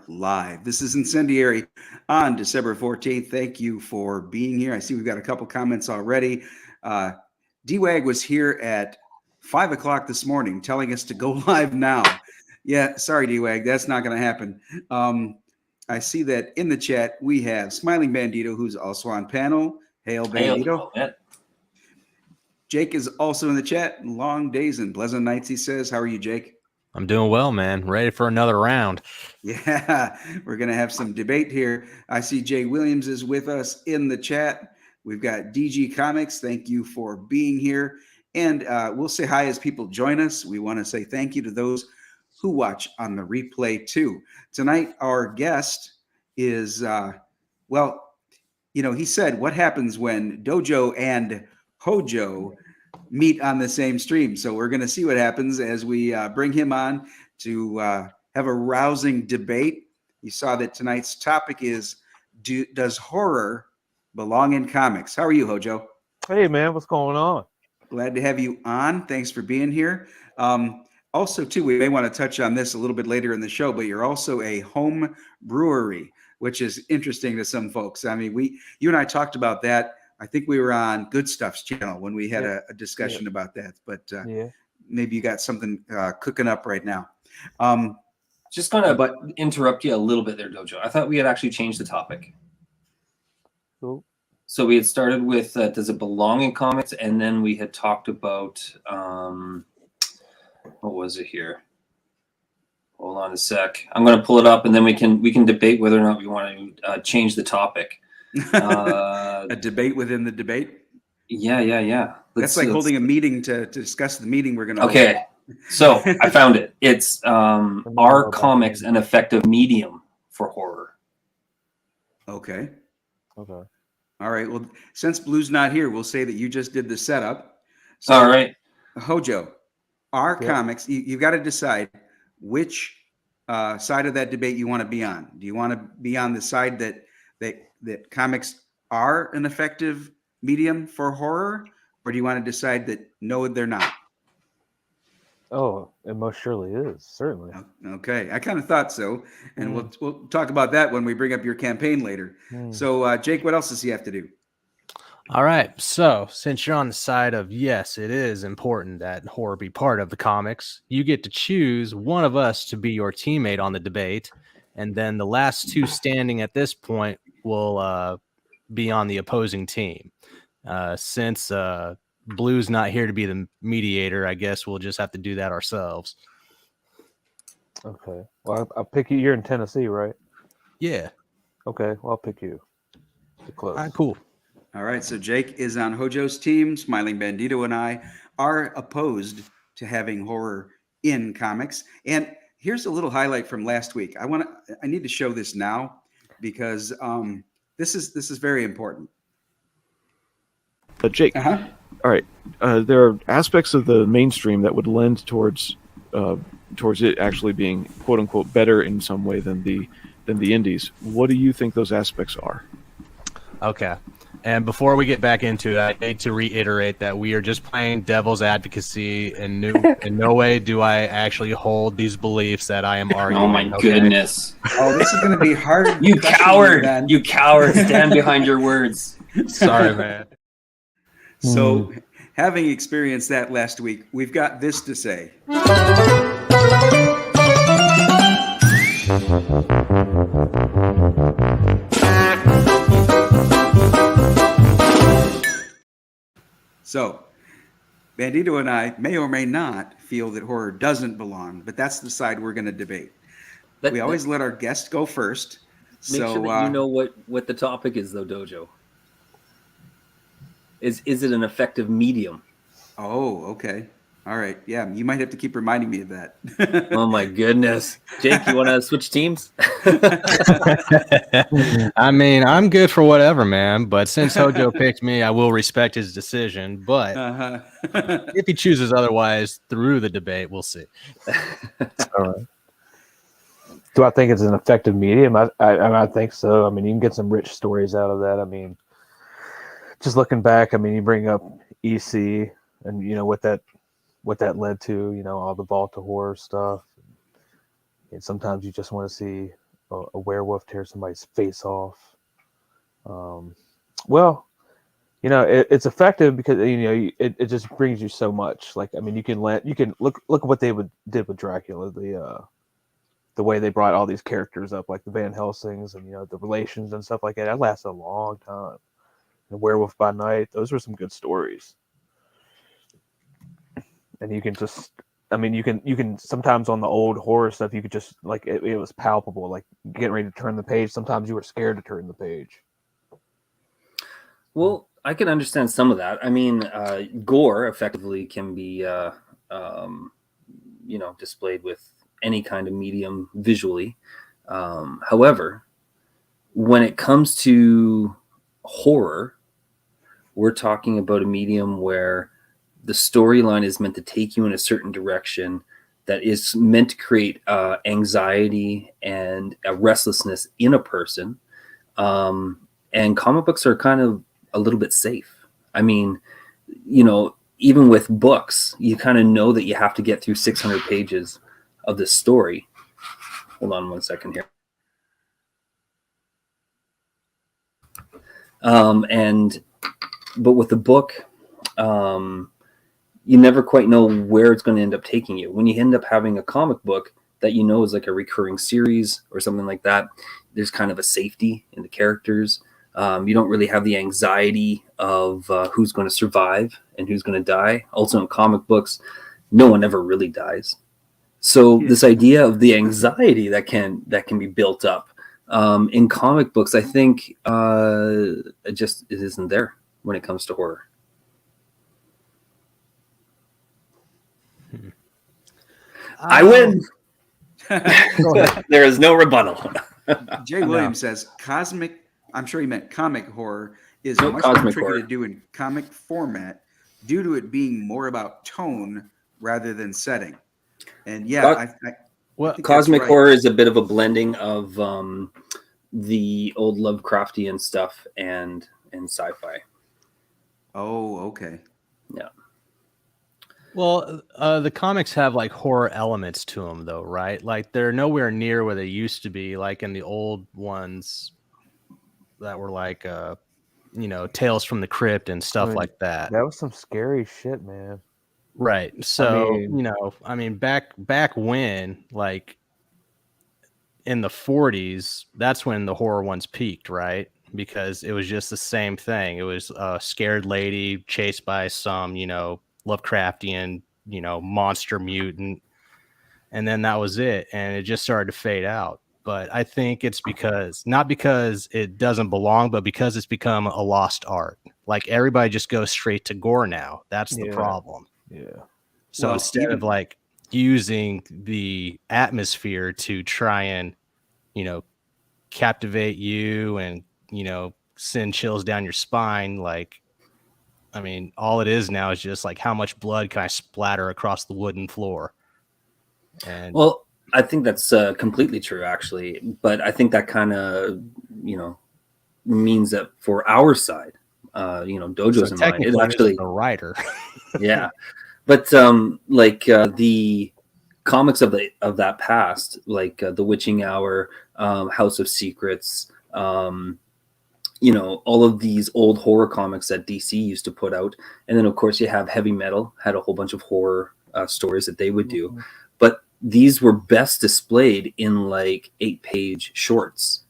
are live. This is Incendiary on December 14th. Thank you for being here. I see we've got a couple comments already. D-Wag was here at 5 o'clock this morning telling us to go live now. Yeah, sorry, D-Wag, that's not going to happen. I see that in the chat we have Smiling Bandito, who's also on panel. Hail, Bandito. Jake is also in the chat. Long days and pleasant nights, he says. How are you, Jake? I'm doing well, man. Ready for another round. Yeah, we're going to have some debate here. I see Jay Williams is with us in the chat. We've got DG Comics. Thank you for being here. And we'll say hi as people join us. We want to say thank you to those who watch on the replay, too. Tonight, our guest is, he said, what happens when Dojo and Hojo meet on the same stream? So we're going to see what happens as we bring him on to have a rousing debate. You saw that tonight's topic is, does horror belong in comics? How are you, Hojo? Hey, man, what's going on? Glad to have you on. Thanks for being here. Also, too, we may want to touch on this a little bit later in the show, but you're also a home brewery, which is interesting to some folks. I mean, you and I talked about that. I think we were on Good Stuff's channel when we had a discussion about that, but maybe you got something cooking up right now. Just going to interrupt you a little bit there, Dojo. I thought we had actually changed the topic. Cool. So we had started with, does it belong in comics? And then we had talked about, what was it here? Hold on a sec. I'm going to pull it up, and then we can debate whether or not we want to change the topic. A debate within the debate? Yeah. That's like holding a meeting to discuss the meeting we're going to hold. So I found it. It's are comics an effective medium for horror? Okay. All right. Well, since Blue's not here, we'll say that you just did the setup. So, all right. Hojo, are comics, you've got to decide which side of that debate you want to be on. Do you want to be on the side that comics are an effective medium for horror, or do you want to decide that no, they're not? Oh, it most surely is, certainly. Okay, I kind of thought so, and we'll talk about that when we bring up your campaign later. So, Jake, what else does he have to do? All right, so since you're on the side of yes, it is important that horror be part of the comics, you get to choose one of us to be your teammate on the debate, and then the last two standing at this point will be on the opposing team. Since Blue's not here to be the mediator, I guess we'll just have to do that ourselves. Okay. Well, I'll pick you. You're in Tennessee, right? Yeah. Okay. Well, I'll pick you. Close. All right, cool. All right. So Jake is on Hojo's team. Smiling Bandito and I are opposed to having horror in comics. And here's a little highlight from last week. I need to show this now because this is very important. Jake. All right. There are aspects of the mainstream that would lend towards it actually being "quote unquote" better in some way than the indies. What do you think those aspects are? Okay. And before we get back into it, I need to reiterate that we are just playing devil's advocacy, and in no way do I actually hold these beliefs that I am arguing. Oh my goodness! Oh, this is going to be hard. You coward! You coward! Stand behind your words. Sorry, man. So, having experienced that last week, we've got this to say. So, Bandito and I may or may not feel that horror doesn't belong, but that's the side we're going to debate. We always let our guest go first. Make sure that you know what the topic is, though, Dojo. Is it an effective medium? Oh, okay. All right. Yeah, you might have to keep reminding me of that. Oh, my goodness. Jake, you want to switch teams? I mean, I'm good for whatever, man. But since Hojo picked me, I will respect his decision. But if he chooses otherwise through the debate, we'll see. All right. Do I think it's an effective medium? I think so. I mean, you can get some rich stories out of that. I mean, just looking back, I mean, you bring up EC and, you know, what that led to, you know, all the Vault of Horror stuff. And sometimes you just want to see a werewolf tear somebody's face off. Well, it's effective because it just brings you so much. Like, I mean, you can look at what they did with Dracula, the way they brought all these characters up, like the Van Helsings and the relations and stuff like that. That lasted a long time. And Werewolf by Night, those were some good stories. And you can just, I mean, you can sometimes on the old horror stuff, you could just like it was palpable, like getting ready to turn the page. Sometimes you were scared to turn the page. Well, I can understand some of that. I mean, gore effectively can be, displayed with any kind of medium visually. However, when it comes to horror, we're talking about a medium where the storyline is meant to take you in a certain direction that is meant to create anxiety and a restlessness in a person. And comic books are kind of a little bit safe. I mean, even with books, you kind of know that you have to get through 600 pages of this story. Hold on one second here. But with the book, you never quite know where it's going to end up taking you. When you end up having a comic book that is like a recurring series or something like that, there's kind of a safety in the characters. You don't really have the anxiety of who's going to survive and who's going to die. Also in comic books, no one ever really dies. So this idea of the anxiety that can be built up in comic books, I think it isn't there when it comes to horror. I win. There is no rebuttal. Jay Williams says I'm sure he meant comic horror is No, much more cosmic tricky horror. to do in comic format due to it being more about tone rather than setting. And I think Cosmic that's right. horror is a bit of a blending of the old Lovecraftian stuff and sci-fi. Oh, okay. Yeah. Well, the comics have like horror elements to them, though, right? Like they're nowhere near where they used to be, like in the old ones that were like, Tales from the Crypt and stuff like that. That was some scary shit, man. Right. So, I mean- back when, like in the 40s, that's when the horror ones peaked, right? Because it was just the same thing. It was a scared lady chased by some, Lovecraftian, monster mutant. And then that was it. And it just started to fade out. But I think it's not because it doesn't belong, but because it's become a lost art. Like everybody just goes straight to gore now. That's the problem. Yeah. So instead of like using the atmosphere to try and, captivate you and, send chills down your spine, like, I mean, all it is now is just like how much blood can I splatter across the wooden floor? And well, I think that's completely true, actually. But I think that kind of, means that for our side, Dojo's in mind. It actually the writer. Yeah. But the comics of that past, like The Witching Hour, House of Secrets, all of these old horror comics that DC used to put out, and then of course you have Heavy Metal had a whole bunch of horror stories that they would do, but these were best displayed in like 8-page shorts,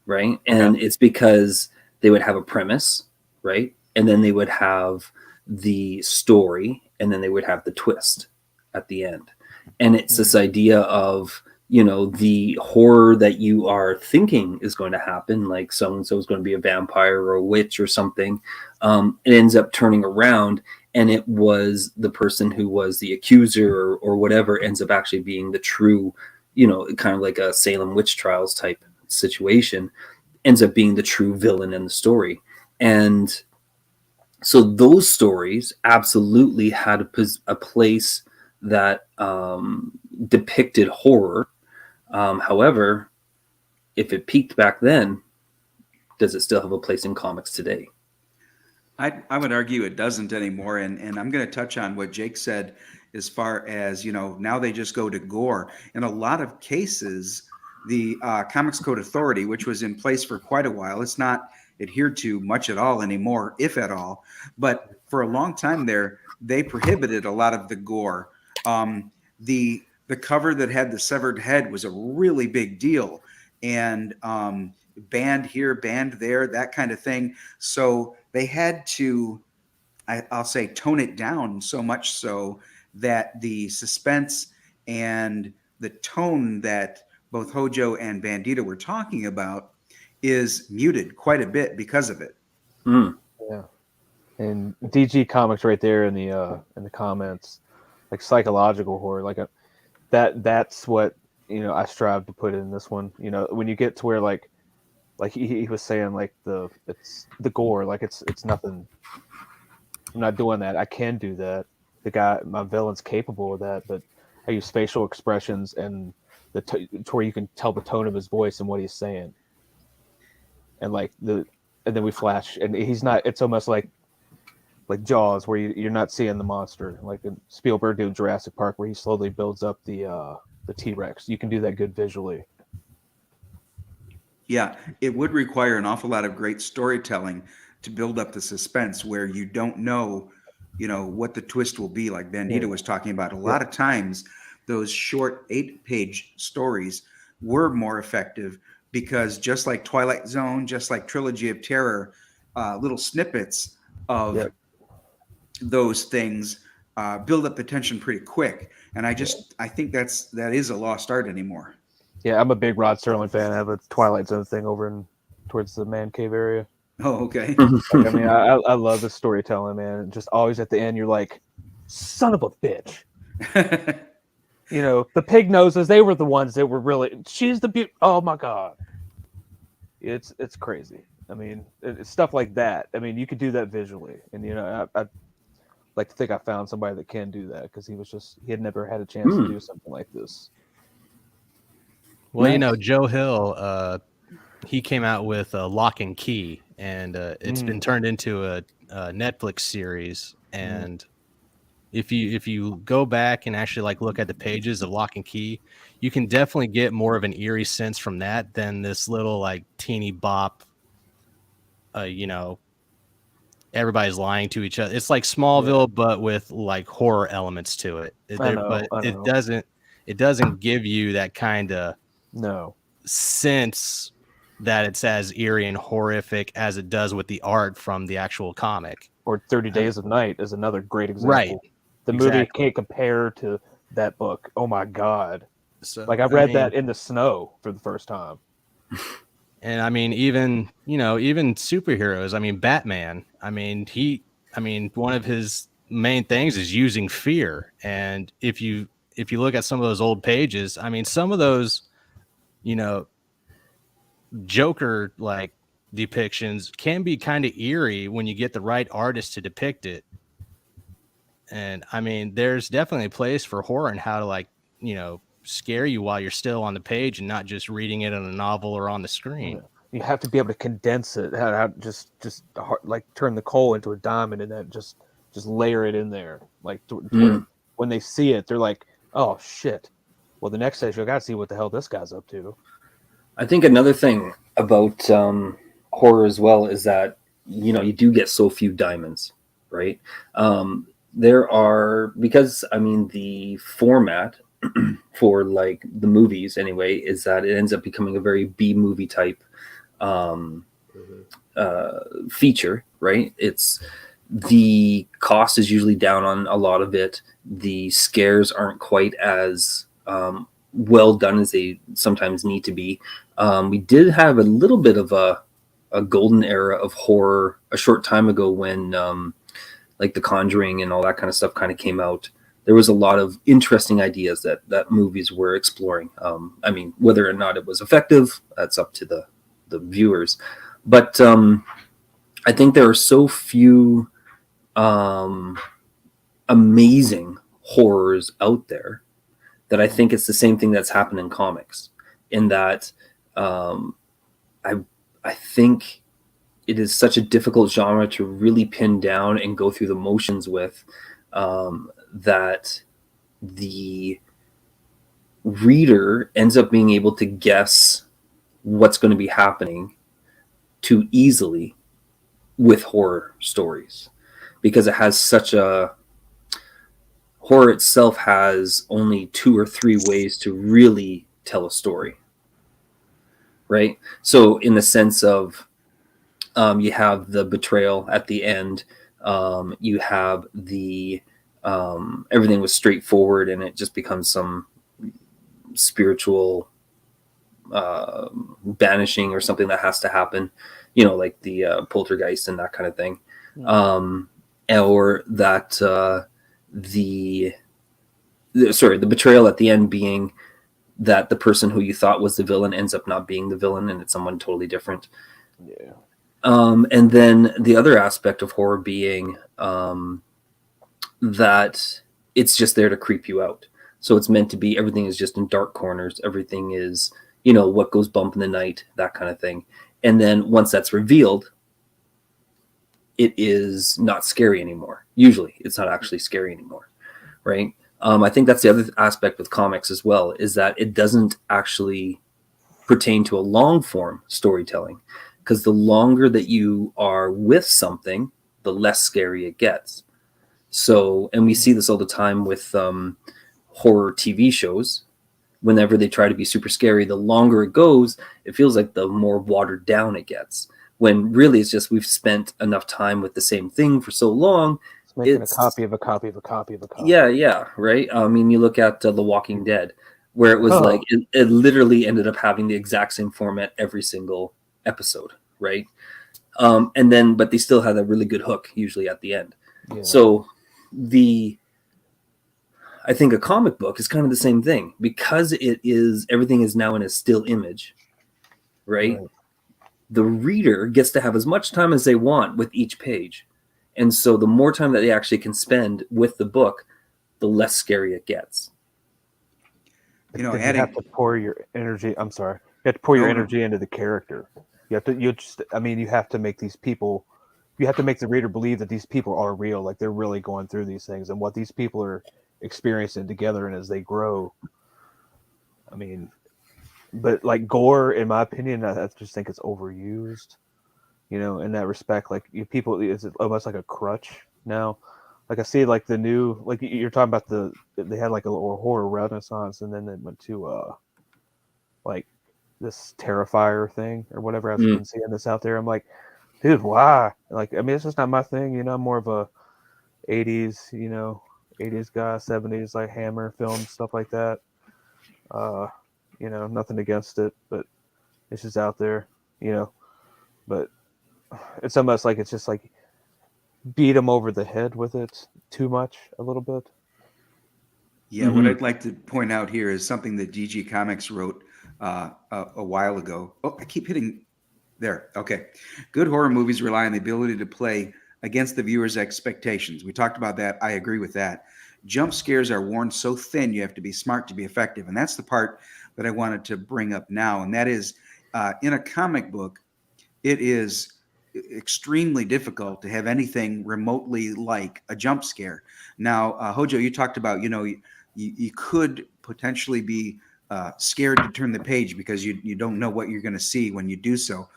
right? And it's because they would have a premise, right, and then they would have the story, and then they would have the twist at the end. And it's this idea of, the horror that you are thinking is going to happen, like so-and-so is going to be a vampire or a witch or something. It ends up turning around, and it was the person who was the accuser or whatever ends up actually being the true, kind of like a Salem witch trials type situation, ends up being the true villain in the story. And so those stories absolutely had a place that depicted horror. However, if it peaked back then, does it still have a place in comics today? I would argue it doesn't anymore. And I'm going to touch on what Jake said as far as, now they just go to gore. In a lot of cases, the Comics Code Authority, which was in place for quite a while. It's not adhered to much at all anymore, if at all. But for a long time there, they prohibited a lot of the gore. The cover that had the severed head was a really big deal, and banned here, banned there, that kind of thing. So they had to, I'll say, tone it down so much so that the suspense and the tone that both Hojo and Bandito were talking about is muted quite a bit because of it. Mm. Yeah, and DG Comics right there in the comments, like psychological horror, like that's what I strive to put in this one. When you get to where like he was saying, like it's the gore, like it's nothing. I'm not doing that. I can do that. My villain's capable of that, but I use facial expressions and to where you can tell the tone of his voice and what he's saying. And and then we flash, and he's not. It's almost like Jaws, where you're not seeing the monster, like in Spielberg doing Jurassic Park, where he slowly builds up the T-Rex. You can do that good visually. Yeah, it would require an awful lot of great storytelling to build up the suspense, where you don't know, what the twist will be. Like Bandito was talking about, a lot of times those short 8-page stories were more effective because, just like Twilight Zone, just like Trilogy of Terror, little snippets of those things build up the tension pretty quick. And I think that is a lost art anymore. Yeah, I'm a big Rod Serling fan. I have a Twilight Zone thing over towards the man cave area. Oh, okay. Like, I mean, I love the storytelling, man. Just always at the end, you're like, son of a bitch. The pig noses, they were the ones that were really, she's the beauty. Oh my God. It's crazy. I mean, it's stuff like that. I mean, you could do that visually. And, I'd like to think I found somebody that can do that, because he had never had a chance to do something like this. Well, Joe Hill, he came out with Lock and Key, and it's been turned into a Netflix series. And if you go back and actually look at the pages of Lock and Key, you can definitely get more of an eerie sense from that than this little teeny bop. Everybody's lying to each other. It's like Smallville, but with horror elements to it. It doesn't give you that kind of sense that it's as eerie and horrific as it does with the art from the actual comic. Or 30 Days of Night is another great example. Right. The movie can't compare to that book. Oh my God. So I read that in the snow for the first time. And I mean, even superheroes, I mean, Batman, one of his main things is using fear. And if you look at some of those old pages, I mean, some of those, Joker depictions can be kind of eerie when you get the right artist to depict it. And I mean, there's definitely a place for horror and how to scare you while you're still on the page and not just reading it in a novel or on the screen. You have to be able to condense it, just turn the coal into a diamond and then just layer it in there. When they see it, they're like, oh shit. Well, the next stage, I got to see what the hell this guy's up to. I think another thing about horror as well is that, you do get so few diamonds, right? There are, because the format for the movies anyway is that it ends up becoming a very B movie type feature, right? It's the cost is usually down on a lot of it. The scares aren't quite as well done as they sometimes need to be. We did have a little bit of a golden era of horror a short time ago when The Conjuring and all that kind of stuff kind of came out. There was a lot of interesting ideas that movies were exploring. Whether or not it was effective, that's up to the viewers. But I think there are so few amazing horrors out there that I think it's the same thing that's happened in comics, in that I think it is such a difficult genre to really pin down and go through the motions with, that reader ends up being able to guess what's going to be happening too easily with horror stories, because it has such a horror itself has only 2 or 3 ways to really tell a story, right? So in the sense of you have the betrayal at the end, you have the everything was straightforward and it just becomes some spiritual banishing or something that has to happen, like the poltergeist and that kind of thing. Or that the betrayal at the end being that the person who you thought was the villain ends up not being the villain and it's someone totally different. Yeah. And then the other aspect of horror being that it's just there to creep you out. So it's meant to be, everything is just in dark corners. Everything is, what goes bump in the night, that kind of thing. And then once that's revealed, it is not scary anymore. Usually it's not actually scary anymore, right? I think that's the other aspect with comics as well, is that it doesn't actually pertain to a long form storytelling, because the longer that you are with something, the less scary it gets. So, and we see this all the time with horror TV shows. Whenever they try to be super scary, the longer it goes, it feels like the more watered down it gets. When really it's just we've spent enough time with the same thing for so long. It's making a copy of a copy of a copy of a copy. Yeah, right. I mean, you look at The Walking Dead, where it was like it literally ended up having the exact same format every single episode, right? And then, but they still had a really good hook usually at the end. Yeah. So I think a comic book is kind of the same thing, because everything is now in a still image, right? The reader gets to have as much time as they want with each page. And so the more time that they actually can spend with the book, the less scary it gets. You have to pour your energy. I'm sorry. You have to pour your energy into the character. You have to make these people, you have to make the reader believe that these people are real. Like they're really going through these things and what these people are experiencing together. And as they grow, but like gore, in my opinion, I just think it's overused, in that respect. Like people, it's almost like a crutch now. Like I see like the new, like you're talking about they had like a little horror renaissance, and then they went to like this Terrifier thing or whatever. I've been seeing this out there. I'm like, dude, why? Like, it's just not my thing. I'm more of a 80s, 80s guy, 70s, like Hammer films, stuff like that. Nothing against it, but it's just out there, but it's almost like it's just like beat them over the head with it too much a little bit. Yeah, what I'd like to point out here is something that DG Comics wrote a while ago. Oh, I keep hitting there. Okay. Good horror movies rely on the ability to play against the viewer's expectations. We talked about that. I agree with that. Jump scares are worn so thin, you have to be smart to be effective. And that's the part that I wanted to bring up now. And that is, in a comic book, it is extremely difficult to have anything remotely like a jump scare. Now, Hojo, you talked about, you could potentially be scared to turn the page because you don't know what you're going to see when you do so.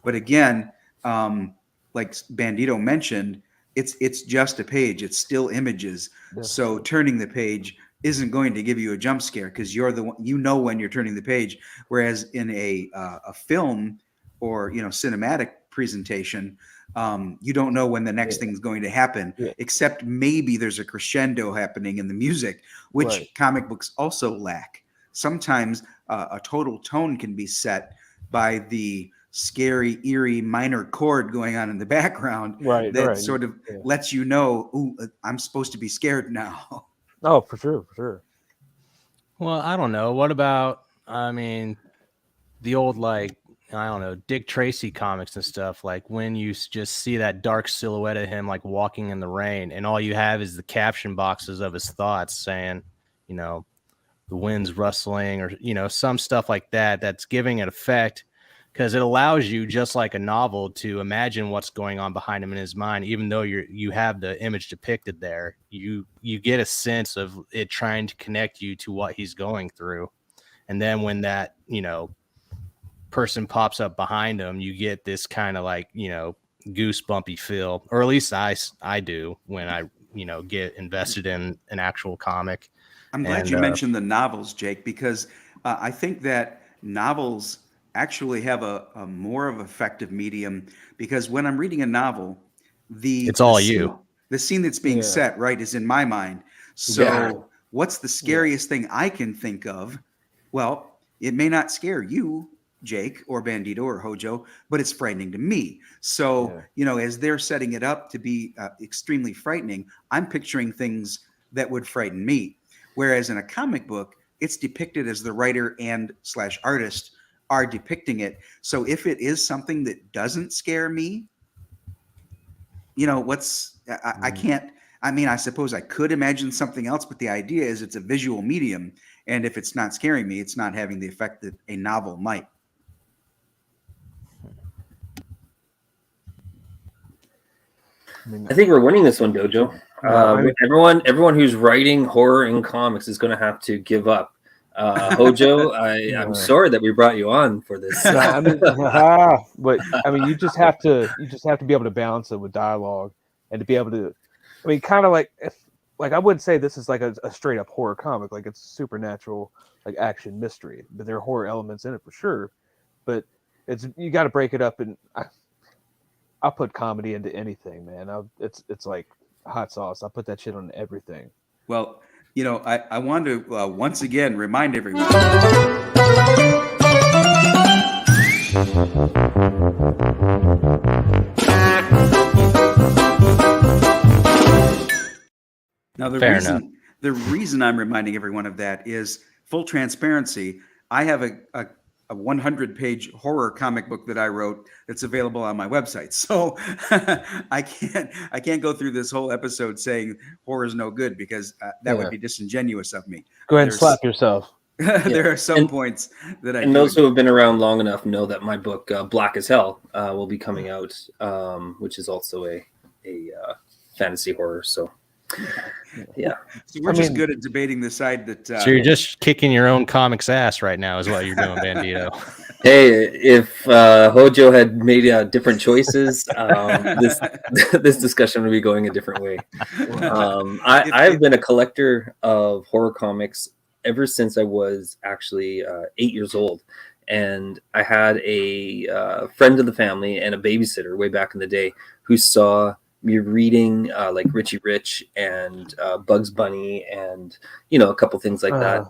But again, like Bandito mentioned, it's just a page. It's still images. Yeah. So turning the page isn't going to give you a jump scare because you're the one, when you're turning the page. Whereas in a film or cinematic presentation, you don't know when the next thing's going to happen, except maybe there's a crescendo happening in the music, which comic books also lack. Sometimes a total tone can be set by the scary, eerie minor chord going on in the background that sort of lets you know, ooh, I'm supposed to be scared now. Oh, for sure. Well, I don't know. What about, the old, Dick Tracy comics and stuff, like when you just see that dark silhouette of him, like walking in the rain, and all you have is the caption boxes of his thoughts saying, the wind's rustling or, some stuff like that, that's giving it effect. Because it allows you, just like a novel, to imagine what's going on behind him in his mind, even though you have the image depicted there. You get a sense of it trying to connect you to what he's going through. And then when that, person pops up behind them, you get this kind of like, goosebumpy feel, or at least I do when I, get invested in an actual comic. I'm glad And, you mentioned the novels, Jake, because I think that novels actually have a more of effective medium, because when I'm reading a novel, It's all the scene that's being Yeah. set, right, is in my mind. So Yeah. what's the scariest thing I can think of? Well, it may not scare you, Jake or Bandito or Hojo, but it's frightening to me. So, as they're setting it up to be extremely frightening, I'm picturing things that would frighten me. Whereas in a comic book, it's depicted as the writer and / artist are depicting it. So if it is something that doesn't scare me, I can't. I mean, I suppose I could imagine something else, but the idea is it's a visual medium. And if it's not scaring me, it's not having the effect that a novel might. I think we're winning this one, Dojo. Everyone who's writing horror in comics is going to have to give up. Hojo, I'm sorry that we brought you on for this. but I mean, you just have to be able to balance it with dialogue, and to be able to, I mean, kind of like I wouldn't say this is like a straight up horror comic, like it's supernatural, like action mystery, but there are horror elements in it for sure. But you got to break it up, and I'll put comedy into anything, man. It's like hot sauce. I'll put that shit on everything. Well, I want to once again remind everyone. Now, the reason I'm reminding everyone of that is full transparency. I have a 100-page horror comic book that I wrote that's available on my website. So I can't go through this whole episode saying horror is no good, because that would be disingenuous of me. Go ahead and slap yourself. There are some points that I. And those who have been around long enough know that my book Black as Hell will be coming out, which is also a fantasy horror. So. Yeah. So we're just good at debating the side that. So you're just kicking your own comic's ass right now, is what you're doing, Bandito. Hey, if Hojo had made different choices, this discussion would be going a different way. I've been a collector of horror comics ever since I was actually 8 years old. And I had a friend of the family and a babysitter way back in the day who saw me reading like Richie Rich and Bugs Bunny and a couple things like that,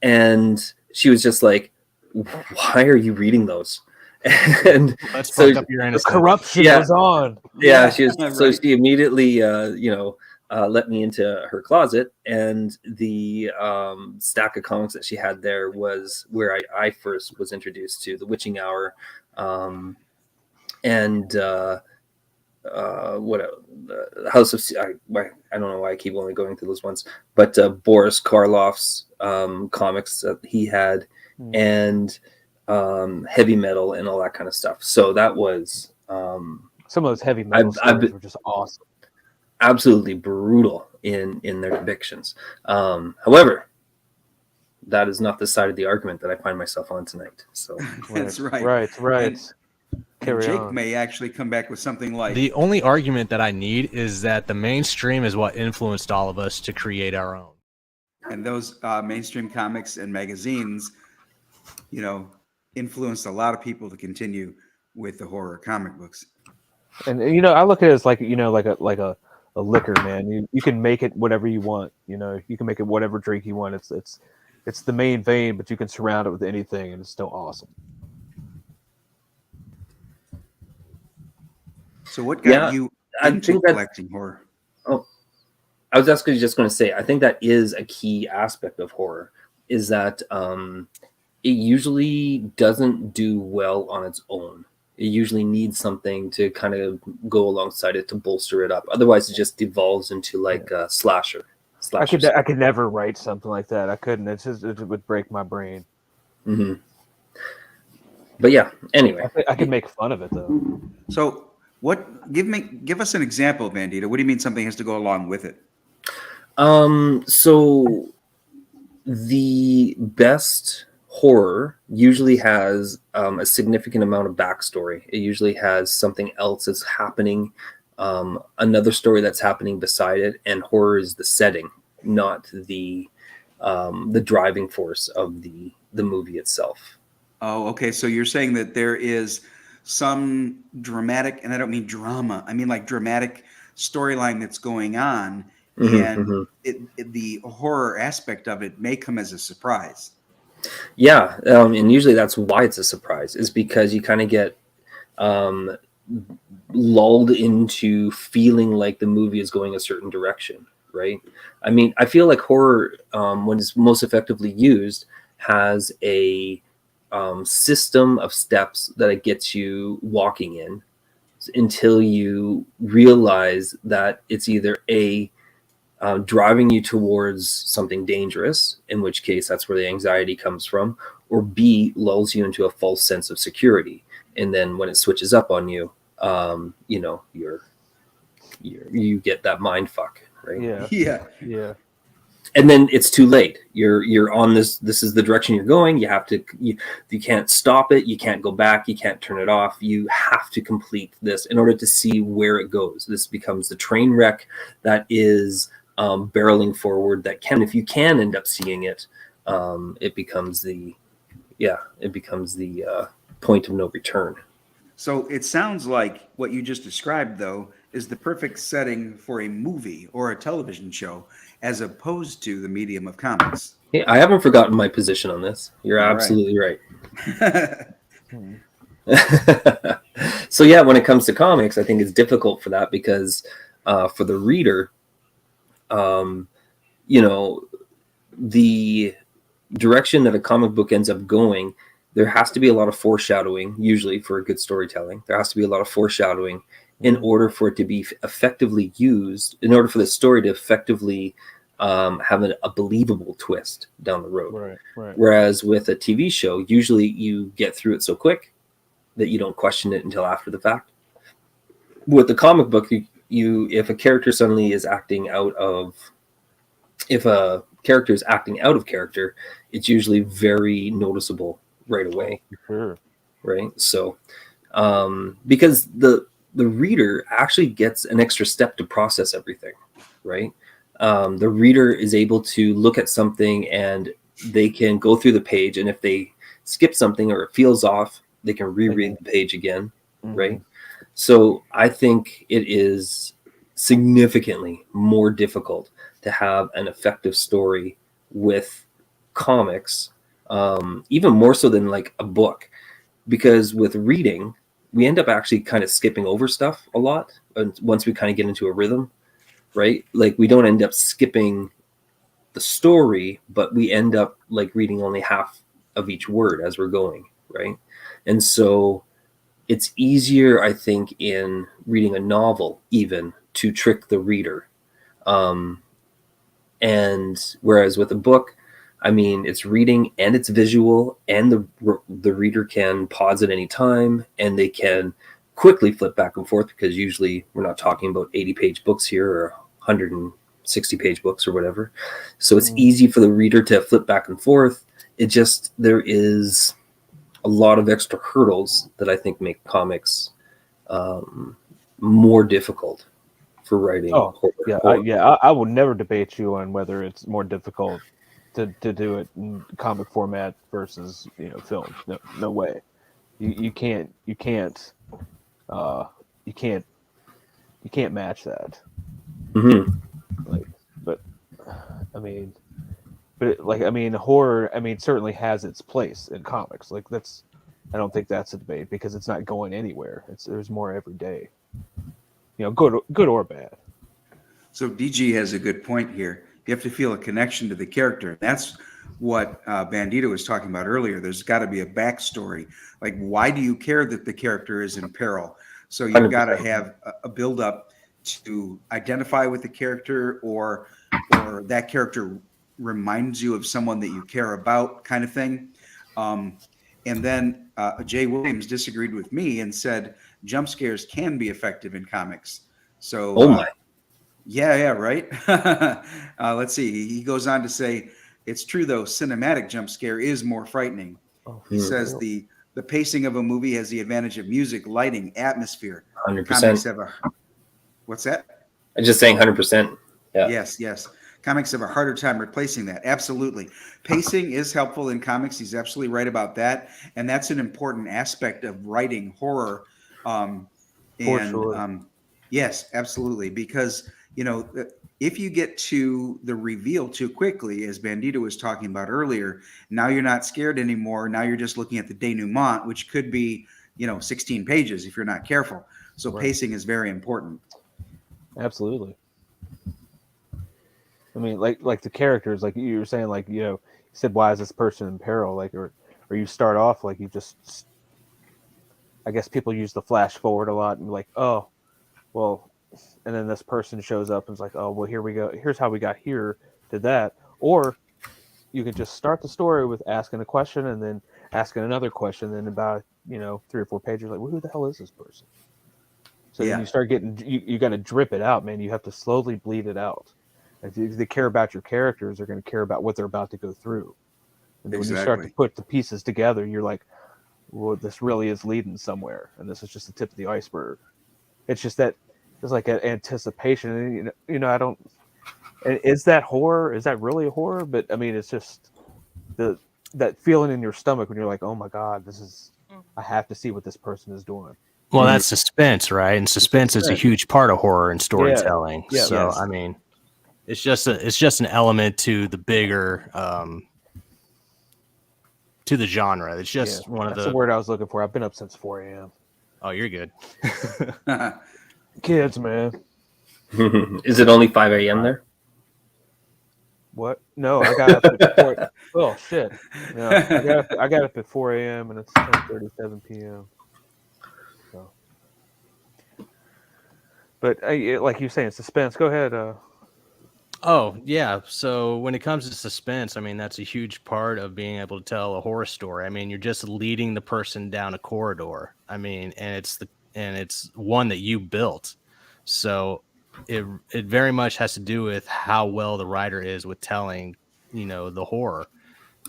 and she was just like, "Why are you reading those?" And Let's so fuck up your innocence. Corruption was on. Yeah, she was. Right. So she immediately, let me into her closet, and the stack of comics that she had there was where I first was introduced to The Witching Hour, and. The House of I don't know why I keep only going through those ones, but Boris Karloff's comics that he had, and heavy metal and all that kind of stuff. So that was some of those heavy metal stories were just awesome, absolutely brutal in their depictions. However, that is not the side of the argument that I find myself on tonight. So that's right. Right. And Jake may actually come back with something like, the only argument that I need is that the mainstream is what influenced all of us to create our own. And those mainstream comics and magazines, influenced a lot of people to continue with the horror comic books. And I look at it as like a liquor, man. You can make it whatever you want. You can make it whatever drink you want. It's the main vein, but you can surround it with anything, and it's still awesome. So what got you into collecting horror? Oh, I was actually just going to say, I think that is a key aspect of horror, is that it usually doesn't do well on its own. It usually needs something to kind of go alongside it to bolster it up. Otherwise, it just devolves into like a slasher. I could never write something like that. I couldn't. It would break my brain. Mm-hmm. But yeah, anyway. I could make fun of it, though. So give us an example, Bandito. What do you mean something has to go along with it? So the best horror usually has a significant amount of backstory. It usually has something else that's happening, another story that's happening beside it, and horror is the setting, not the driving force of the movie itself. Oh, okay. So you're saying that there is some dramatic, and I don't mean drama, I mean like dramatic storyline that's going on, and the horror aspect of it may come as a surprise. Yeah, and usually that's why it's a surprise, is because you kind of get lulled into feeling like the movie is going a certain direction, right? I mean, I feel like horror, when it's most effectively used, has a system of steps that it gets you walking in until you realize that it's either driving you towards something dangerous, in which case that's where the anxiety comes from, or B, lulls you into a false sense of security. And then when it switches up on you, you know, you get that mind fuck, right? Yeah. And then it's too late. You're on this is the direction you're going. You have to, you can't stop it. You can't go back. You can't turn it off. You have to complete this in order to see where it goes. This becomes the train wreck that is barreling forward, that can, if you can end up seeing it, it becomes the point of no return. So it sounds like what you just described, though, is the perfect setting for a movie or a television show, as opposed to the medium of comics. Yeah, I haven't forgotten my position on this. You're All absolutely right. So yeah, when it comes to comics, I think it's difficult for that because for the reader, you know, the direction that a comic book ends up going, there has to be a lot of foreshadowing, usually for a good storytelling. There has to be a lot of foreshadowing in order for it to be effectively used, in order for the story to effectively have a believable twist down the road. Right. Whereas with a TV show, usually you get through it so quick that you don't question it until after the fact. With the comic book, you if a character suddenly is acting out of, if a character is acting out of character, it's usually very noticeable right away. Sure. Right. So because the reader actually gets an extra step to process everything, right? The reader is able to look at something and they can go through the page, and if they skip something or it feels off, they can reread the page again, right? So I think it is significantly more difficult to have an effective story with comics, even more so than like a book, because with reading, we end up actually kind of skipping over stuff a lot once we kind of get into a rhythm, right? Like we don't end up skipping the story, but we end up like reading only half of each word as we're going, right? And so it's easier, I think, in reading a novel even to trick the reader. And whereas with a book, I mean, it's reading and it's visual, and the reader can pause at any time, and they can quickly flip back and forth, because usually we're not talking about 80-page books here or 160-page books or whatever. So it's easy for the reader to flip back and forth. It just, there is a lot of extra hurdles that I think make comics more difficult for writing. I would never debate you on whether it's more difficult to do it in comic format versus, you know, film. No way. You can't match that. Like, but I mean, horror, I mean, certainly has its place in comics. Like I don't think that's a debate, because it's not going anywhere. There's more every day. You know, good or bad. So DG has a good point here. You have to feel a connection to the character. That's what Bandito was talking about earlier. There's got to be a backstory. Like, why do you care that the character is in peril? So you've got to have a build-up to identify with the character, or that character reminds you of someone that you care about, kind of thing. And then Jay Williams disagreed with me and said jump scares can be effective in comics. So, oh my. Yeah, right. Let's see. He goes on to say, it's true though. Cinematic jump scare is more frightening. Oh, He for says real. the pacing of a movie has the advantage of music, lighting, atmosphere. 100%. Comics have a what's that? I'm just saying 100%. Yeah. Yes. Comics have a harder time replacing that. Absolutely. Pacing is helpful in comics. He's absolutely right about that. And that's an important aspect of writing horror. For sure. Yes, absolutely. Because, if you get to the reveal too quickly, as Bandito was talking about earlier, now you're not scared anymore. Now you're just looking at the denouement, which could be, 16 pages if you're not careful. So Right. pacing is very important. Absolutely. I mean, like the characters, like you were saying, like, you said, why is this person in peril? Like, or you start off like you just, I guess people use the flash forward a lot and like, oh, well, and then this person shows up and is like, oh, well, here we go. Here's how we got here to that. Or you could just start the story with asking a question and then asking another question. Then about, 3 or 4 pages, like, well, who the hell is this person? So then you start getting, you got to drip it out, man. You have to slowly bleed it out. If they care about your characters, they're going to care about what they're about to go through. And then when you start to put the pieces together, you're like, well, this really is leading somewhere. And this is just the tip of the iceberg. It's just that there's like an anticipation. And, I don't, is that horror? Is that really a horror? But I mean, it's just that feeling in your stomach when you're like, oh my God, I have to see what this person is doing. Well, that's suspense, right? And suspense is a huge part of horror and storytelling. Yeah. So, I mean, it's just an element to the bigger, to the genre. It's just That's the word I was looking for. I've been up since 4 a.m. Oh, you're good. Kids, man. Is it only 5 a.m. there? What? No, I got up at 4. Oh shit! No, I got up at 4 a.m. and it's 10:37 p.m. So, but like you're saying, suspense. Go ahead. Oh, yeah. So when it comes to suspense, I mean, that's a huge part of being able to tell a horror story. I mean, you're just leading the person down a corridor. I mean, and it's one that you built. So it very much has to do with how well the writer is with telling, the horror.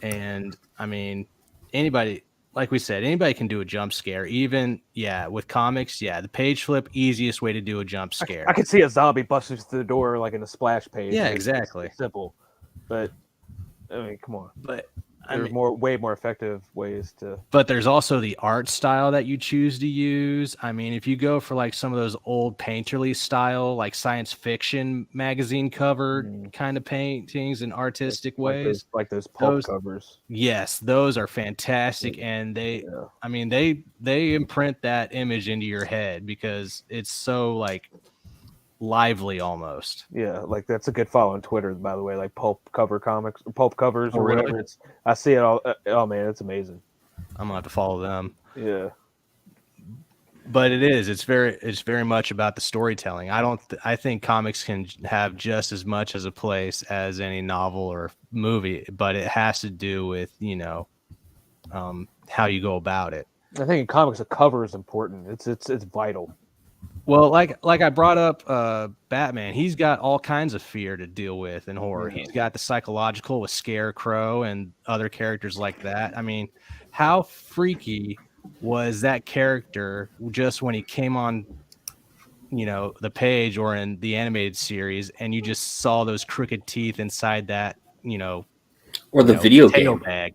And I mean, anybody, like we said, anybody can do a jump scare. Even, with comics, the page flip, easiest way to do a jump scare. I could see a zombie busting through the door like in a splash page. Yeah, Like, exactly. It's simple, but I mean, come on. But There's way more effective ways to. But there's also the art style that you choose to use. I mean, if you go for like some of those old painterly style, like science fiction magazine cover kind of paintings in artistic ways, like those pulp covers. Yes, those are fantastic, and they imprint that image into your head because it's so like lively almost. Yeah, like that's a good follow on Twitter, by the way. Like pulp covers or really? whatever. I see it all. Oh man, it's amazing. I'm gonna have to follow them. Yeah, but it's very much about the storytelling. I think comics can have just as much as a place as any novel or movie, but it has to do with how you go about it. I think in comics, a cover is important. It's vital. Well, like I brought up Batman, he's got all kinds of fear to deal with in horror. Yeah. He's got the psychological with Scarecrow and other characters like that. I mean, how freaky was that character just when he came on, the page or in the animated series, and you just saw those crooked teeth inside that, or the video tail game bag.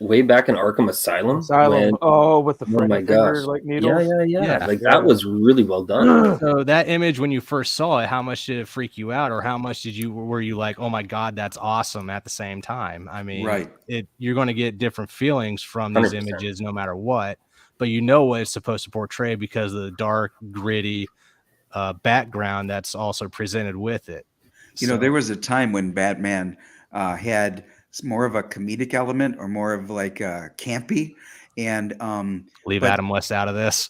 way back in Arkham Asylum. With the my gosh, like needles. Yeah. Like that was really well done. So that image, when you first saw it, how much did it freak you out, or how much were you like, oh my God, that's awesome at the same time? I mean, right. You're going to get different feelings from these 100%. images no matter what, but you know what it's supposed to portray because of the dark, gritty background that's also presented with it. There was a time when Batman had more of a comedic element or more of like campy, and leave Adam West out of this.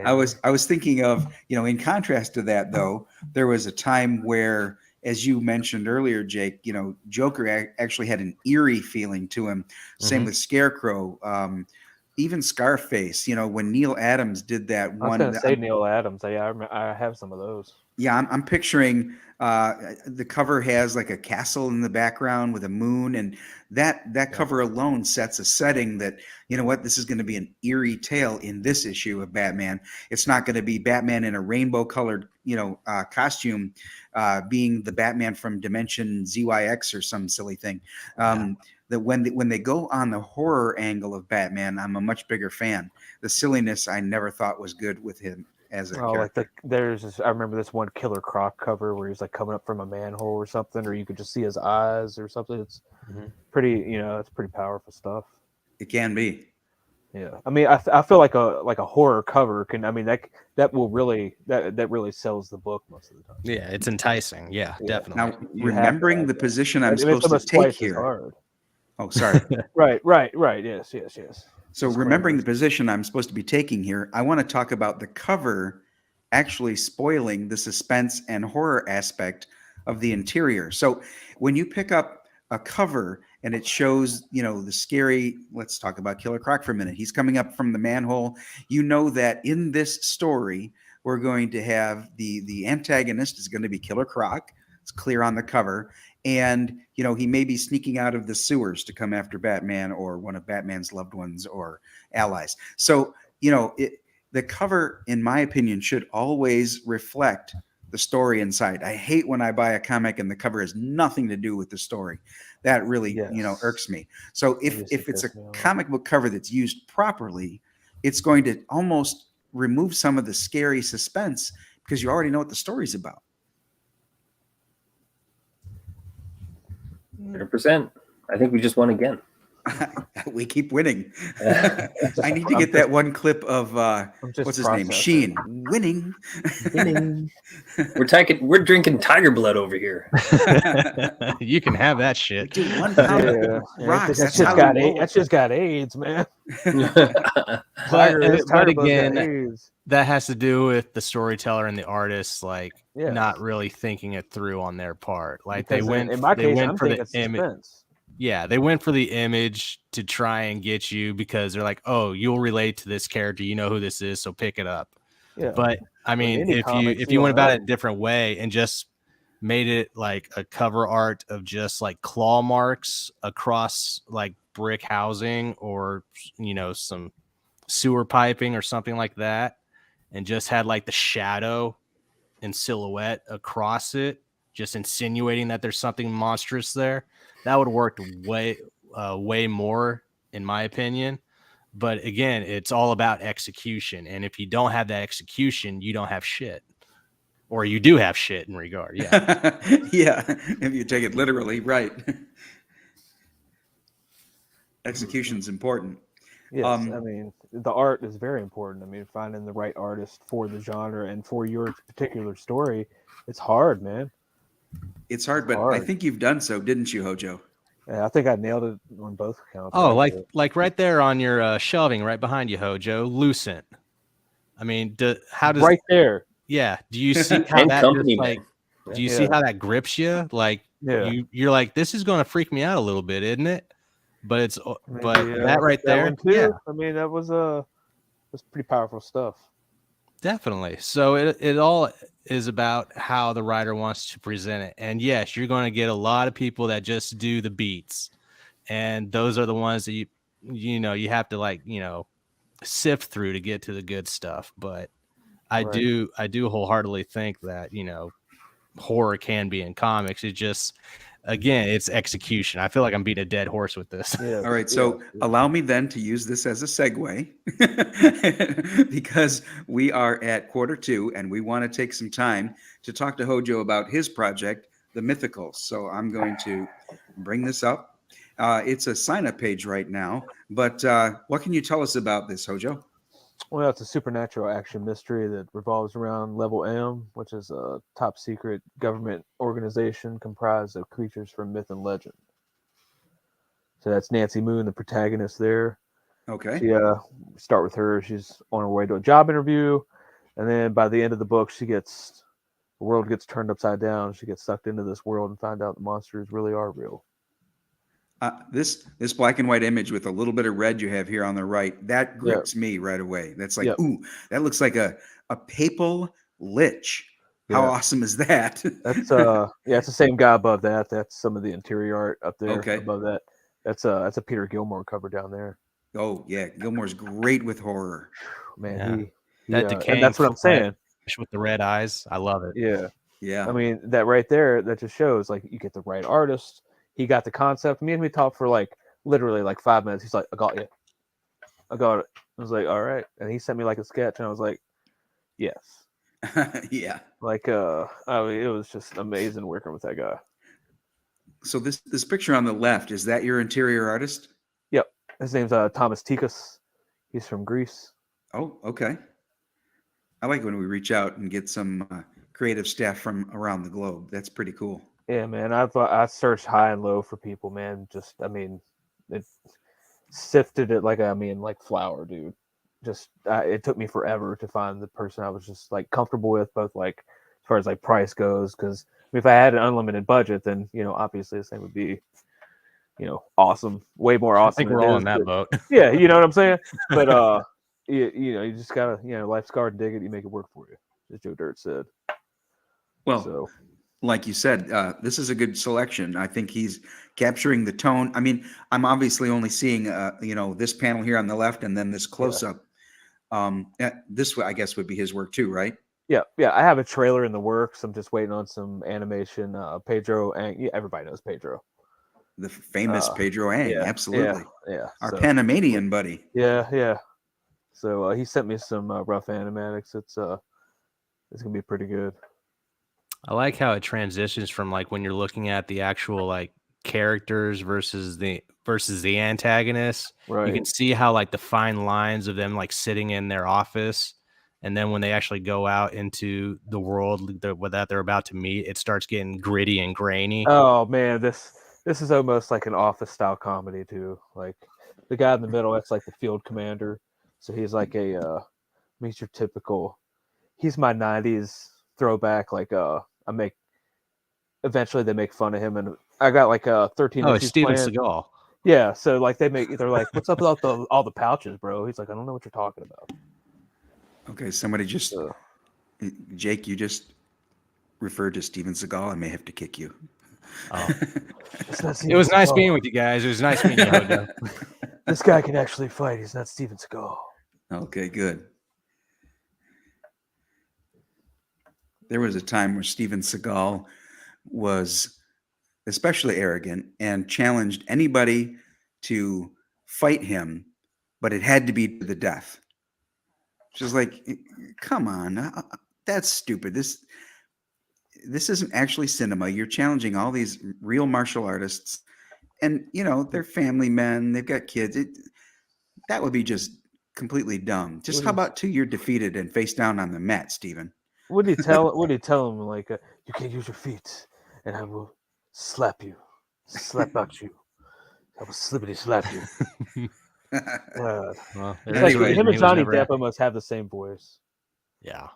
I was thinking of, in contrast to that though, there was a time where, as you mentioned earlier, Jake, Joker actually had an eerie feeling to him. Same with Scarecrow. even Scarface, when Neil Adams did that I was one. going to say Neil Adams. I have some of those. Yeah, I'm picturing the cover has like a castle in the background with a moon, and that cover alone sets a setting that, this is going to be an eerie tale in this issue of Batman. It's not going to be Batman in a rainbow colored, costume, being the Batman from Dimension ZYX or some silly thing. That when they go on the horror angle of Batman, I'm a much bigger fan. The silliness I never thought was good with him as a character. I remember this one Killer Croc cover where he's like coming up from a manhole or something, or you could just see his eyes or something. It's pretty, it's pretty powerful stuff. It can be. Yeah, I mean, I feel like a horror cover can. I mean, that will really that really sells the book most of the time. Yeah, it's enticing. Yeah, definitely. Now, remembering the position I'm supposed to take here. Oh, sorry. Right. Yes. So remembering the position I'm supposed to be taking here, I want to talk about the cover actually spoiling the suspense and horror aspect of the interior. So when you pick up a cover and it shows, the scary, let's talk about Killer Croc for a minute. He's coming up from the manhole. You know that in this story, we're going to have the antagonist is going to be Killer Croc. It's clear on the cover. And, he may be sneaking out of the sewers to come after Batman or one of Batman's loved ones or allies. So, the cover, in my opinion, should always reflect the story inside. I hate when I buy a comic and the cover has nothing to do with the story. That really, irks me. So if it's a comic book cover that's used properly, it's going to almost remove some of the scary suspense because you already know what the story's about. 100%. I think we just won again. We keep winning. I need to get that one clip of what's his name? Sheen winning. We're drinking tiger blood over here. You can have that shit. We do 1 pound of rocks. That's just got AIDS, man. But again, that has to do with the storyteller and the artist, not really thinking it through on their part. Like because they went for the image. Yeah, they went for the image to try and get you because they're like, oh, you'll relate to this character. You know who this is, so pick it up. Yeah. But I mean, if you went about it a different way and just made it like a cover art of just like claw marks across like brick housing or, some sewer piping or something like that, and just had like the shadow and silhouette across it, just insinuating that there's something monstrous there, that would work way more, in my opinion. But again, it's all about execution. And if you don't have that execution, you don't have shit. Or you do have shit in regard. Yeah. Yeah. If you take it literally, right. Execution's important. Yes. I mean, the art is very important. I mean, finding the right artist for the genre and for your particular story, it's hard, man. It's hard, I think you've done so, didn't you, Hojo? Yeah, I think I nailed it on both accounts. Oh, like right there on your shelving right behind you, Hojo, Lucent. I mean, how does right there? Yeah. Do you see how that do you see how that grips you? Like you're like, this is going to freak me out a little bit, isn't it? But it's that right there. Yeah. I mean, that was pretty powerful stuff. Definitely. So it all is about how the writer wants to present it. And yes, you're going to get a lot of people that just do the beats. And those are the ones that you have to sift through to get to the good stuff. But I do wholeheartedly think that, horror can be in comics. It just, again, it's execution. I feel like I'm beating a dead horse with this. Yeah. All right. So allow me then to use this as a segue because we are at Q2 and we want to take some time to talk to Hojo about his project, the Mythicals. So I'm going to bring this up. It's a sign-up page right now, but what can you tell us about this, Hojo? Well, it's a supernatural action mystery that revolves around Level M, which is a top secret government organization comprised of creatures from myth and legend. So that's Nancy Moon, the protagonist there. Okay. Start with her. She's on her way to a job interview. And then by the end of the book, the world gets turned upside down. She gets sucked into this world and find out the monsters really are real. This black and white image with a little bit of red you have here on the right, that grips me right away. That's like, Yep. ooh, that looks like a papal lich. How Yeah. awesome is that? That's yeah, it's the same guy above that. That's some of the interior art up there Okay. above that. That's a Peter Gilmore cover down there. Oh yeah, Gilmore's great with horror. Man, Yeah. he That and decaying that's what I'm saying. flesh with the red eyes. I love it. Yeah. Yeah. I mean, that right there, that just shows like you get the right artist. He got the concept. Me and we talked for like literally like 5 minutes. He's like, I got you. I got it. I was like, all right. And he sent me like a sketch and I was like, yes. Yeah. Like I mean, it was just amazing working with that guy. So this picture on the left, is that your interior artist? Yep. His name's Thomas Tikas. He's from Greece. Oh, okay. I like when we reach out and get some creative staff from around the globe. That's pretty cool. Yeah, man. I searched high and low for people, man. Just I mean, it sifted it like like flour, dude. Just it took me forever to find the person I was just like comfortable with, both like as far as like price goes. Because if I had an unlimited budget, then obviously this thing would be awesome, way more I awesome. think than we're it all is, in that but- boat. Yeah, you know what I'm saying. But you just gotta life's hard and dig it. You make it work for you, as Joe Dirt said. Well, So like you said, this is a good selection. I think he's capturing the tone. I mean, I'm obviously only seeing, this panel here on the left and then this close up. This, I guess, would be his work too, right? yeah. I have a trailer in the works. I'm just waiting on some animation. Pedro, and everybody knows Pedro. The famous Pedro Ang, Yeah, absolutely. Yeah. Our So, Panamanian buddy. yeah. So he sent me some rough animatics. It's gonna be pretty good. I like how it transitions from like when you're looking at the actual like characters versus the antagonists. Right. You can see how like the fine lines of them like sitting in their office, and then when they actually go out into the world that they're about to meet, it starts getting gritty and grainy. Oh man, this is almost like an Office style comedy too. Like the guy in the middle, that's like the field commander. So he's like he's your typical. He's my '90s throwback. Like eventually they make fun of him, and I got like 13 Oh, issues it's Steven planned. Seagal. Yeah, so like they're like, what's up with all the pouches, bro? He's like, I don't know what you're talking about. Okay, somebody just, Jake, you just referred to Steven Seagal. I may have to kick you. Oh. It was nice being with you guys. It was nice meeting you, Hojo. This guy can actually fight. He's not Steven Seagal. Okay, good. There was a time where Steven Seagal was especially arrogant and challenged anybody to fight him, but it had to be to the death. Just like, come on, that's stupid. This isn't actually cinema. You're challenging all these real martial artists, and they're family men. They've got kids. That would be just completely dumb. Just how about you're defeated and face down on the mat, Steven? What do you tell him? Like, you can't use your feet, and I will slap you, slap out you. I will slippity slap you. Well, Anyway, him and Johnny Depp must have the same voice. Yeah.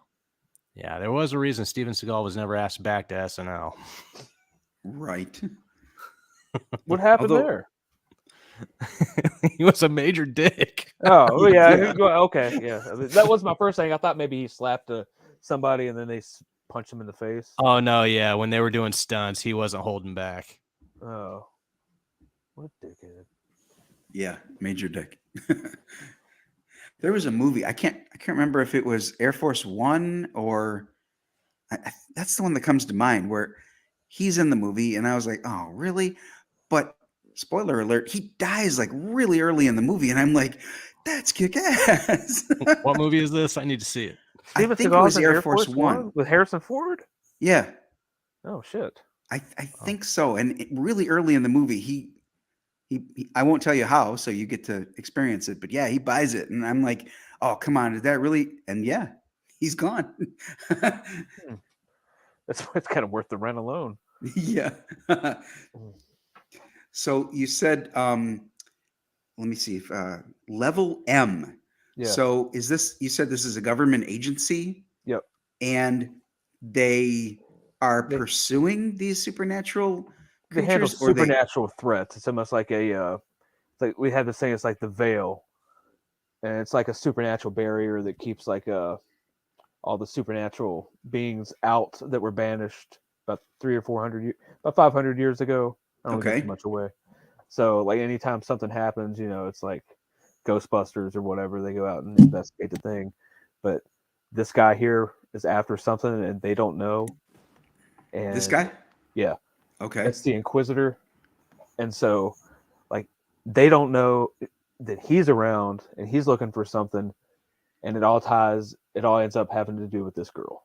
There was a reason Steven Seagal was never asked back to SNL. Right. What happened there? He was a major dick. Oh yeah. Okay. Yeah. That was my first thing. I thought maybe he slapped somebody and then they punched him in the face. Oh no, yeah. When they were doing stunts, he wasn't holding back. Oh. What a dickhead. Yeah, major dick. There was a movie. I can't remember if it was Air Force One or that's the one that comes to mind where he's in the movie and I was like, oh, really? But spoiler alert, he dies like really early in the movie, and I'm like, that's kick ass. What movie is this? I need to see it. I think it was Air Force One with Harrison Ford. Yeah. Oh shit. I think so. And really early in the movie, he I won't tell you how, so you get to experience it. But yeah, he buys it, and I'm like, oh come on, is that really? And yeah, he's gone. It's kind of worth the rent alone. Yeah. So you said, let me see if level M. Yeah. So you said this is a government agency? Yep. And they are pursuing these supernatural they handle creatures, or they? supernatural threats. It's almost like a it's like we have this thing. It's like the veil, and it's like a supernatural barrier that keeps like all the supernatural beings out that were banished about 300 or 400 years, about 500 years ago. I don't want to give Okay. too much away. So like anytime something happens, it's like Ghostbusters or whatever. They go out and investigate the thing, but this guy here is after something and they don't know. And This guy? yeah, Okay. it's the Inquisitor, and so like they don't know that he's around and he's looking for something, and it all ends up having to do with this girl.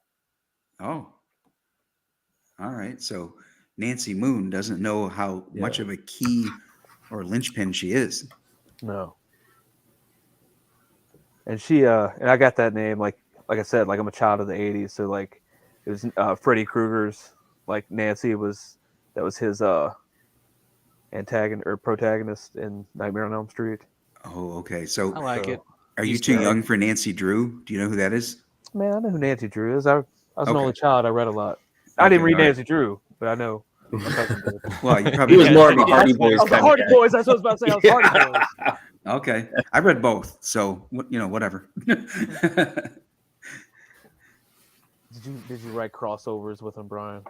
Oh. All right. So Nancy Moon doesn't know how much of a key or linchpin she is. No. And she and I got that name like I said, like I'm a child of the 80s, so like it was Freddy Krueger's, like Nancy was his antagonist or protagonist in Nightmare on Elm Street. Oh, okay. So I like it. are you Easter too egg. young for Nancy Drew? Do you know who that is? Man, I know who Nancy Drew is. I was an Okay. only child. I read a lot. I Okay, didn't read all right. Nancy Drew, but I know. My cousin did. Well, you He probably was did. more of a Hardy Boys I was kind Hardy of guy. Boys. That's what I was about to say. I was Hardy Boys. Okay. I read both. So, whatever. Did you write crossovers with them, Brian?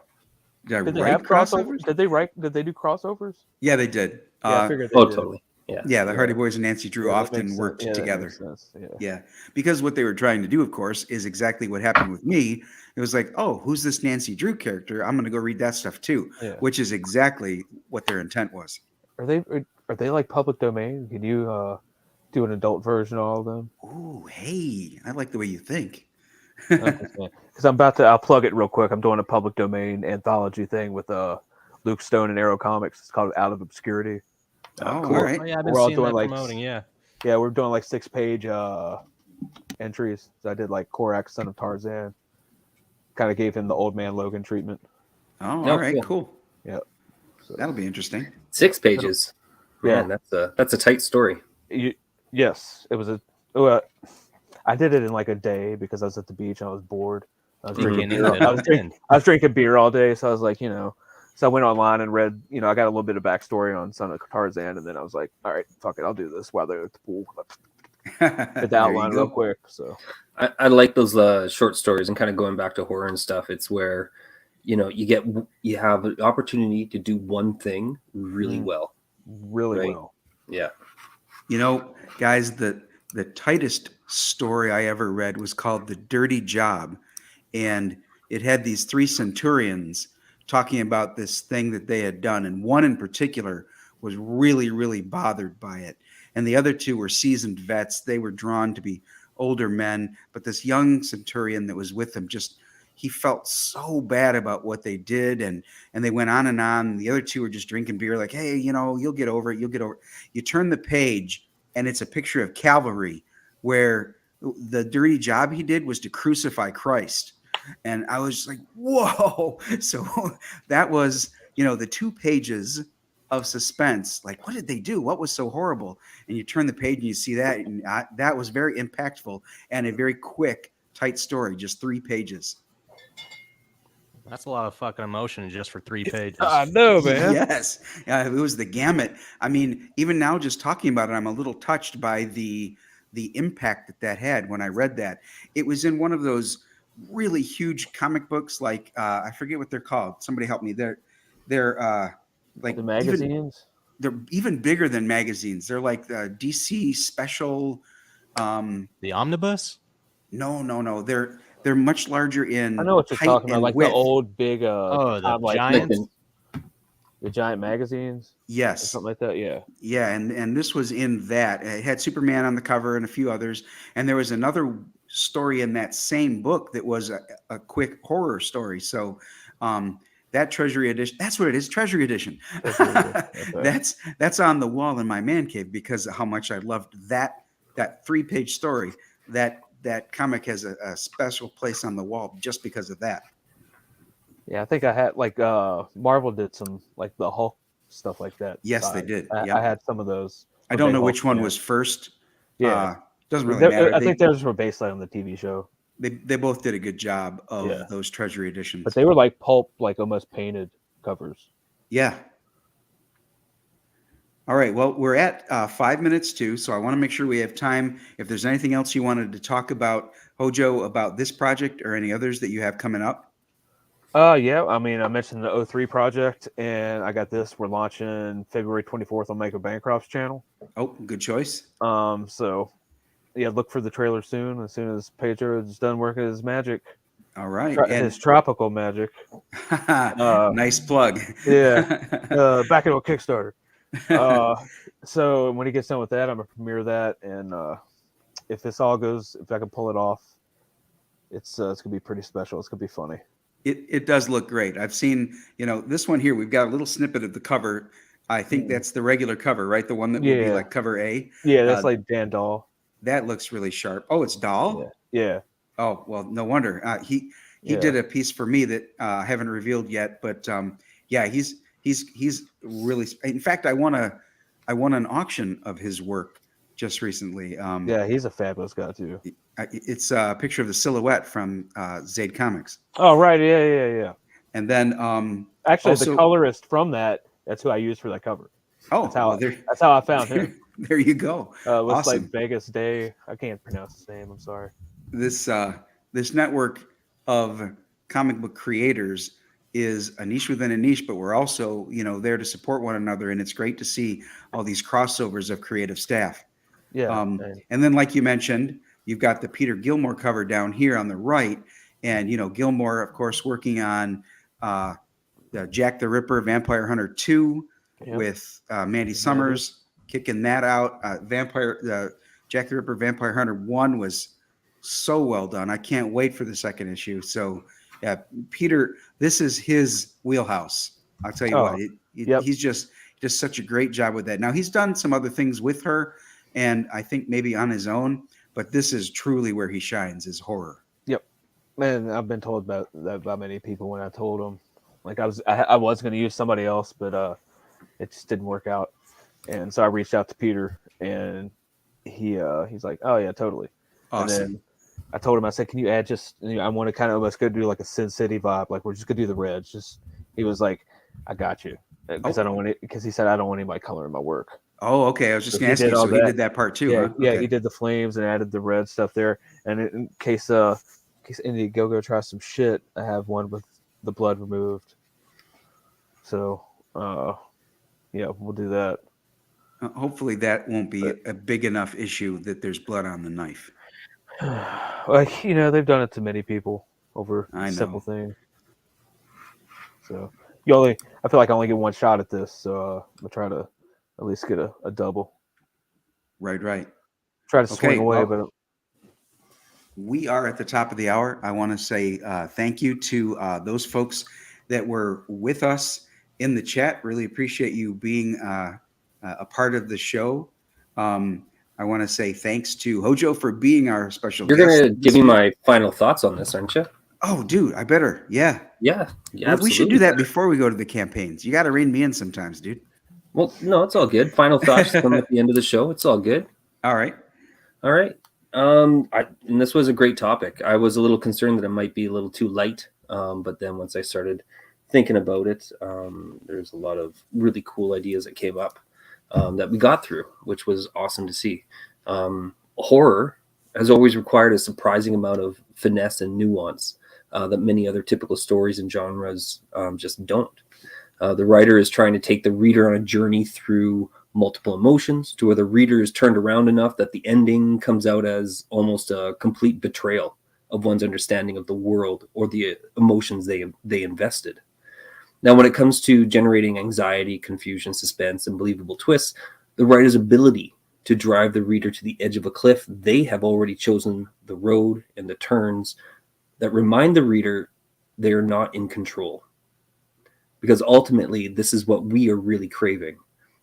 Did I Did they write have crossovers? Did they do crossovers? Yeah, they did. Yeah, I figured they Oh, did. totally. Yeah. Yeah, the Hardy Boys and Nancy Drew Yeah, that often makes sense. worked Yeah, that together. makes sense. Yeah. Yeah, because what they were trying to do, of course, is exactly what happened with me. It was like, oh, who's this Nancy Drew character? I'm going to go read that stuff too, Yeah. which is exactly what their intent was. Are they like public domain? Can you do an adult version of all of them? Ooh, hey, I like the way you think. Because I'll plug it real quick. I'm doing a public domain anthology thing with Luke Stone and Arrow Comics. It's called Out of Obscurity. Oh, cool. all right. Oh, yeah, I've been We're all seeing doing that like promoting. Yeah. Yeah, we're doing like 6-page entries. So I did like Korak, son of Tarzan. Kind of gave him the old man Logan treatment. Oh, No, all right, cool. Cool. Yeah. So, That'll be interesting. 6 pages. Yeah. Man, that's a tight story. yes, it was I did it in like a day because I was at the beach and I was bored. I was drinking Beginning, beer. middle, I was drinking beer all day, so I was like, so I went online and read, I got a little bit of backstory on Son of Tarzan, and then I was like, all right, fuck it, I'll do this while they're at the pool. Did the There outline you real go. quick. So I like those short stories, and kind of going back to horror and stuff. It's where you have an opportunity to do one thing really well. really Right. well. Yeah. Guys, the tightest story I ever read was called The Dirty Job. And it had these 3 centurions talking about this thing that they had done. And one in particular was really, really bothered by it. And the other 2 were seasoned vets. They were drawn to be older men. But this young centurion that was with them he felt so bad about what they did. And they went on and on. The other 2 were just drinking beer like, hey, you'll get over it. You'll get over it. You turn the page and it's a picture of cavalry where the dirty job he did was to crucify Christ. And I was like, whoa. So that was, the 2 pages of suspense. Like, what did they do? What was so horrible? And you turn the page and you see that. And that was very impactful and a very quick, tight story, just 3 pages. That's a lot of fucking emotion just for 3 pages. I know, man. Yes. It was the gamut. I mean, even now just talking about it, I'm a little touched by the impact that had when I read that. It was in one of those really huge comic books, like I forget what they're called. Somebody help me. They're like The magazines. They're even bigger than magazines. They're like the DC special. The omnibus? No. They're much larger in I know what you're height talking about, and like width. the old big the like giants? the giant magazines. Or Yes. something like that. Yeah. Yeah, and this was in that. It had Superman on the cover and a few others. And there was another story in that same book that was a quick horror story. So that Treasury edition, that's what it is, Treasury edition. Okay. That's on the wall in my man cave because of how much I loved that 3-page story. That comic has a special place on the wall just because of that. Yeah, I think I had like Marvel did some like the Hulk stuff like that. Yes, they did. I Yep. had some of those. I don't know Hulk which one fans. was first. Yeah. Doesn't really matter. I think those were based on the TV show. They both did a good job of Yeah. those Treasury editions. But they were like pulp, like almost painted covers. Yeah. All right. Well, we're at 5 minutes too, so I want to make sure we have time. If there's anything else you wanted to talk about, Hojo, about this project or any others that you have coming up. Yeah, I mean, I mentioned the O3 project, and I got this. We're launching February 24th on Michael Bancroft's channel. Oh, good choice. So yeah, look for the trailer soon. As soon as Pedro is done working his magic, All right. his tropical magic. Nice plug. Yeah, back into a Kickstarter. So when he gets done with that, I'm gonna premiere that, and if this all goes, if I can pull it off, it's gonna be pretty special. It's gonna be funny. It does look great. I've seen, this one here. We've got a little snippet of the cover. I think that's the regular cover, right? The one that would be like cover A. Yeah, that's like Dan Dahl. That looks really sharp. Oh, it's Dahl? Yeah. Oh, well, no wonder. He did a piece for me that I haven't revealed yet, but yeah, he's really. In fact, I won an auction of his work just recently. Yeah, he's a fabulous guy too. It's a picture of the silhouette from Zaid Comics. Oh, right. Yeah. And then actually, also, the colorist from that's who I used for that cover. Oh, that's how I found him. There you go. It was awesome. like Vegas Day. I can't pronounce his name. I'm sorry. This network of comic book creators is a niche within a niche, but we're also, there to support one another. And it's great to see all these crossovers of creative staff. Yeah. And then, like you mentioned, you've got the Peter Gilmore cover down here on the right. And, Gilmore, of course, working on the Jack the Ripper Vampire Hunter 2 with Mandy Summers kicking that out. Jack the Ripper Vampire Hunter 1 was so well done. I can't wait for the second issue. So, yeah, Peter, this is his wheelhouse. I'll tell you what, he's just such a great job with that. Now, he's done some other things with her, and I think maybe on his own, but this is truly where he shines, is horror. Yep. Man, I've been told about that by many people when I told them. Like, I was going to use somebody else, but it just didn't work out. And so I reached out to Peter, and he's like, oh, yeah, totally. Awesome. And then I told him, I said, can you add I want to kind of almost go do like a Sin City vibe. Like, we're just going to do the reds. He was like, I got you. Because he said, I don't want anybody coloring my work. Oh, okay. I was just going to ask you. So he did that part too. Yeah, huh? Yeah, okay. He did the flames and added the red stuff there. And in case Indiegogo tries some shit, I have one with the blood removed. So, yeah, we'll do that. Hopefully that won't be a big enough issue that there's blood on the knife. Like, they've done it to many people over I know. Simple thing. So I feel like I only get one shot at this, so I'm gonna try to at least get a double. Right. Try to swing away, but we are at the top of the hour. I want to say thank you to those folks that were with us in the chat. Really appreciate you being a part of the show. I want to say thanks to Hojo for being our special guest. You're going to give me my final thoughts on this, aren't you? Oh, dude, I better. Yeah. Yeah. We should do that before we go to the campaigns. You got to rein me in sometimes, dude. Well, no, it's all good. Final thoughts come at the end of the show. It's all good. All right. And this was a great topic. I was a little concerned that it might be a little too light. But then once I started thinking about it, there's a lot of really cool ideas that came up that we got through, which was awesome to see. Horror has always required a surprising amount of finesse and nuance that many other typical stories and genres just don't. The writer is trying to take the reader on a journey through multiple emotions to where the reader is turned around enough that the ending comes out as almost a complete betrayal of one's understanding of the world or the emotions they invested. Now, when it comes to generating anxiety, confusion, suspense, and believable twists, the writer's ability to drive the reader to the edge of a cliff, they have already chosen the road and the turns that remind the reader they are not in control. Because ultimately, this is what we are really craving.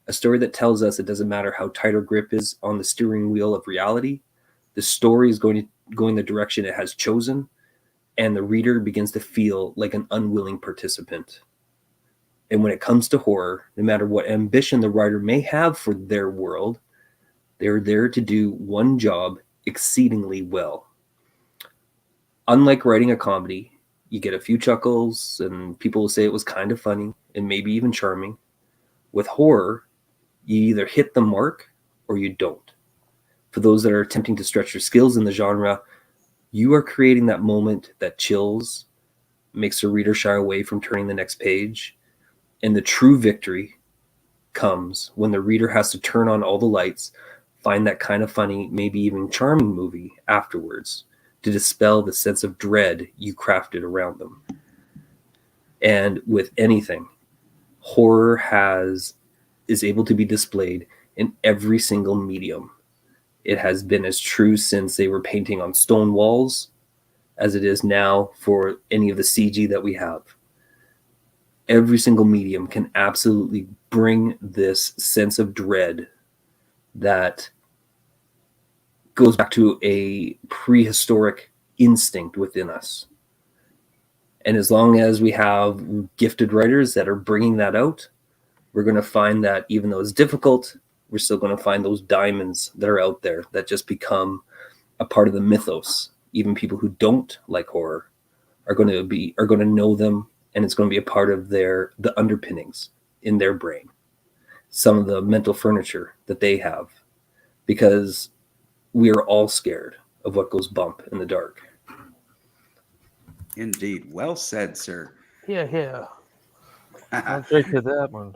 A story that tells us it doesn't matter how tight our grip is on the steering wheel of reality. The story is going the direction it has chosen, and the reader begins to feel like an unwilling participant. And when it comes to horror, no matter what ambition the writer may have for their world, they're there to do one job exceedingly well. Unlike writing a comedy, you get a few chuckles and people will say it was kind of funny and maybe even charming. With horror, You either hit the mark or you don't. For those that are attempting to stretch their skills in the genre, you are creating that moment that chills, makes the reader shy away from turning the next page. And the true victory comes when the reader has to turn on all the lights, find that kind of funny, maybe even charming movie afterwards to dispel the sense of dread you crafted around them. And with anything, horror is able to be displayed in every single medium. It has been as true since they were painting on stone walls as it is now for any of the CG that we have. Every single medium can absolutely bring this sense of dread that goes back to a prehistoric instinct within us. And as long as we have gifted writers that are bringing that out, we're going to find that even though it's difficult, we're still going to find those diamonds that are out there that just become a part of the mythos. Even people who don't like horror are going to know them, and it's going to be a part of the underpinnings in their brain, some of the mental furniture that they have, because we are all scared of what goes bump in the dark. Indeed. Well said, sir. Yeah. I'll take to that one.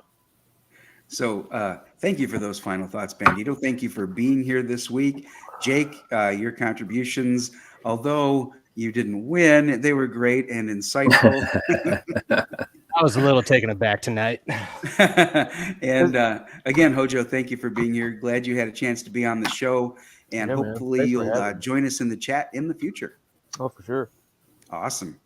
So thank you for those final thoughts, Bandito. Thank you for being here this week. Jake, your contributions, although you didn't win, they were great and insightful. I was a little taken aback tonight. And again, Hojo, thank you for being here. Glad you had a chance to be on the show. And Yeah, man. hopefully Thanks for you'll having me. join us in the chat in the future. Oh, for sure. Awesome.